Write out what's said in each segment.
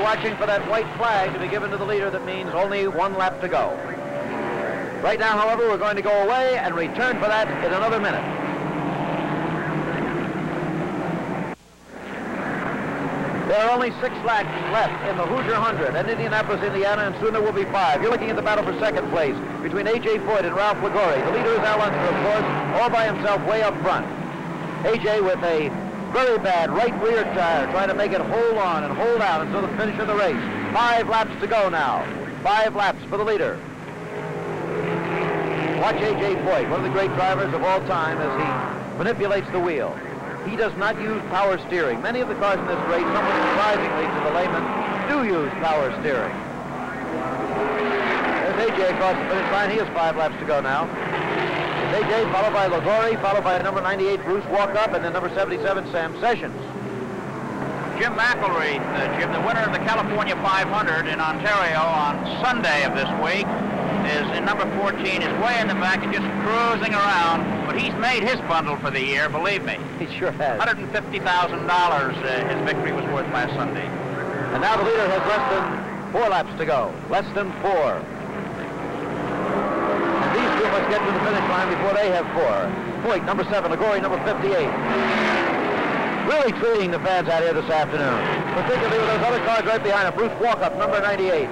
watching for that white flag to be given to the leader. That means only one lap to go. Right now, however, we're going to go away and return for that in another minute. There are only 6 laps left in the Hoosier 100 at Indianapolis, Indiana, and soon there will be 5. You're looking at the battle for second place between A.J. Foyt and Ralph Liguori. The leader is Al Unser, of course, all by himself way up front. A.J. with a very bad right rear tire, trying to make it hold on and hold out until the finish of the race. 5 laps to go now. 5 laps for the leader. Watch A.J. Foyt, one of the great drivers of all time, as he manipulates the wheel. He does not use power steering. Many of the cars in this race, somewhat surprisingly to the layman, do use power steering. There's A.J. across the finish line. He has 5 laps to go now. It's A.J. followed by Liguori, followed by number 98, Bruce Walkup, and then number 77, Sam Sessions. Jim McElreath, Jim, the winner of the California 500 in Ontario on Sunday of this week, is in number 14, is way in the back and just cruising around, but he's made his bundle for the year, believe me. He sure has. $150,000 his victory was worth last Sunday. And now the leader has less than 4 laps to go. Less than 4. And these two must get to the finish line before they have 4. Foyt, number 7, Liguori, number 58. Really treating the fans out here this afternoon, particularly with those other cars right behind him. Bruce Walkup, number 98.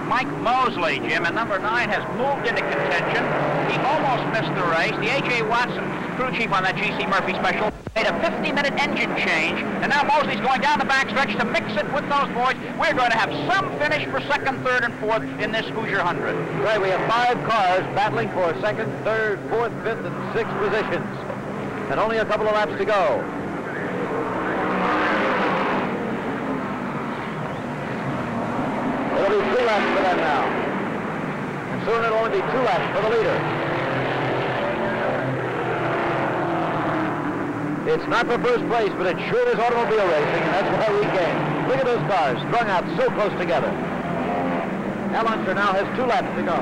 Mike Mosley, Jim, at number 9, has moved into contention. He almost missed the race. The A.J. Watson, crew chief on that G.C. Murphy special, made a 50-minute engine change, and now Mosley's going down the backstretch to mix it with those boys. We're going to have some finish for 2nd, 3rd, and 4th in this Hoosier 100. Right, we have 5 cars battling for 2nd, 3rd, 4th, 5th, and 6th positions, and only a couple of laps to go. It'll be 3 laps for them now. And soon it'll only be 2 laps for the leader. It's not for first place, but it sure is automobile racing, and that's why we came. Look at those cars strung out so close together. Al Unser now has 2 laps to go.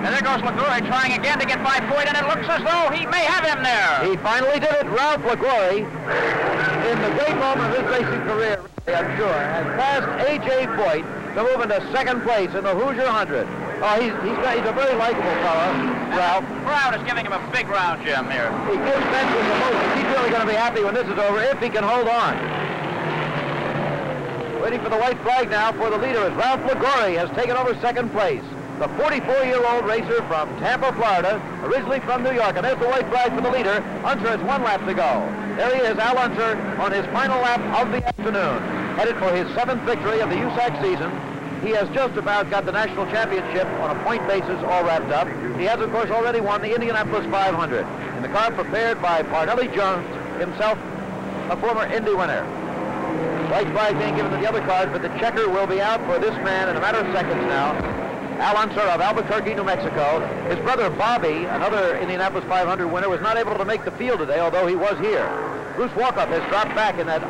And there goes Liguori trying again to get by Foyt, and it looks as though he may have him there. He finally did it. Ralph Liguori, in the great moment of his racing career, I'm sure, has passed A.J. Foyt to move into 2nd place in the Hoosier 100. Oh, he's a very likable fellow, Ralph. The crowd is giving him a big round, Jim, here. He gives Benson the most. He's really going to be happy when this is over, if he can hold on. Waiting for the white flag now for the leader as Ralph Liguori has taken over 2nd place. The 44-year-old racer from Tampa, Florida, originally from New York. And there's the white flag for the leader. Unser has 1 lap to go. There he is, Al Unser, on his final lap of the afternoon, headed for his 7th victory of the USAC season. He has just about got the national championship on a point basis all wrapped up. He has, of course, already won the Indianapolis 500 in the car prepared by Parnelli Jones, himself a former Indy winner. White flag being given to the other cars, but the checker will be out for this man in a matter of seconds now. Al Unser of Albuquerque, New Mexico. His brother Bobby, another Indianapolis 500 winner, was not able to make the field today, although he was here. Bruce Walkup has dropped back in that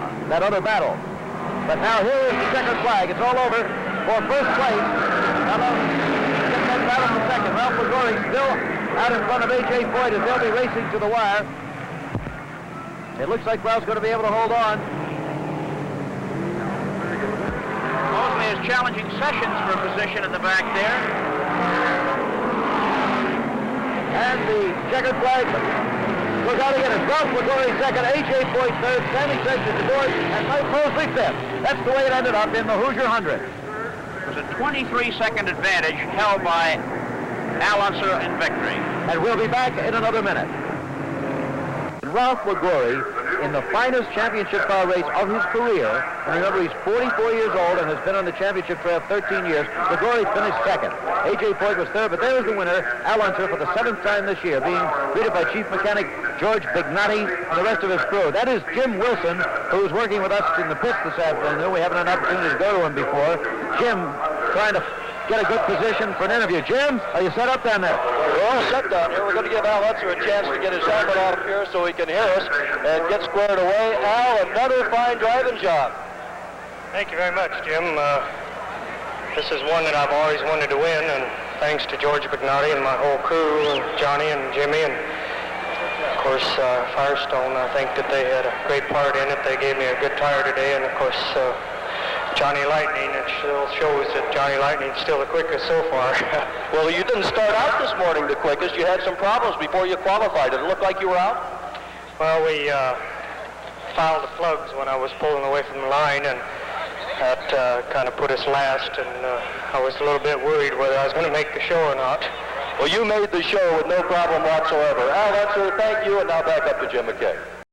other battle. But now here is the checkered flag. It's all over for first place. Now get that battle for 2nd. Ralph Liguori still out in front of A.J. Foyt as they'll be racing to the wire. It looks like Ralph's going to be able to hold on. Mosley is challenging Sessions for a position in the back there. And the checkered flag goes out again. It's Ralph Liguori 2nd, A.J. Foyt 3rd, Sammy Sessions 4th, and Mike Mosley 5th. That's the way it ended up in the Hoosier 100. It was a 23-second advantage held by Al Unser in victory. And we'll be back in another minute. Ralph Liguori in the finest championship car race of his career. And remember, he's 44 years old and has been on the championship trail 13 years. Liguori finished 2nd. A.J. Foyt was 3rd, but there is the winner, Al Unser, for the 7th time this year, being greeted by Chief Mechanic George Bignati and the rest of his crew. That is Jim Wilson, who's working with us in the pits this afternoon. We haven't had an opportunity to go to him before. Jim trying to get a good position for an interview. Jim, are you set up down there? We're all set down here. We're going to give Al Unser a chance to get his helmet off here so he can hear us and get squared away. Al, another fine driving job. Thank you very much, Jim. This is one that I've always wanted to win, and thanks to George Bignati and my whole crew, and Johnny and Jimmy, and of course Firestone. I think that they had a great part in it. They gave me a good tire today, and of course Johnny Lightning. It still shows that Johnny Lightning's still the quickest so far. Well, you didn't start out this morning the quickest. You had some problems before you qualified. Did it look like you were out? Well, we fouled the plugs when I was pulling away from the line, and that kind of put us last, and I was a little bit worried whether I was going to make the show or not. Well, you made the show with no problem whatsoever. Al Lutzer, thank you, and now back up to Jim McKay.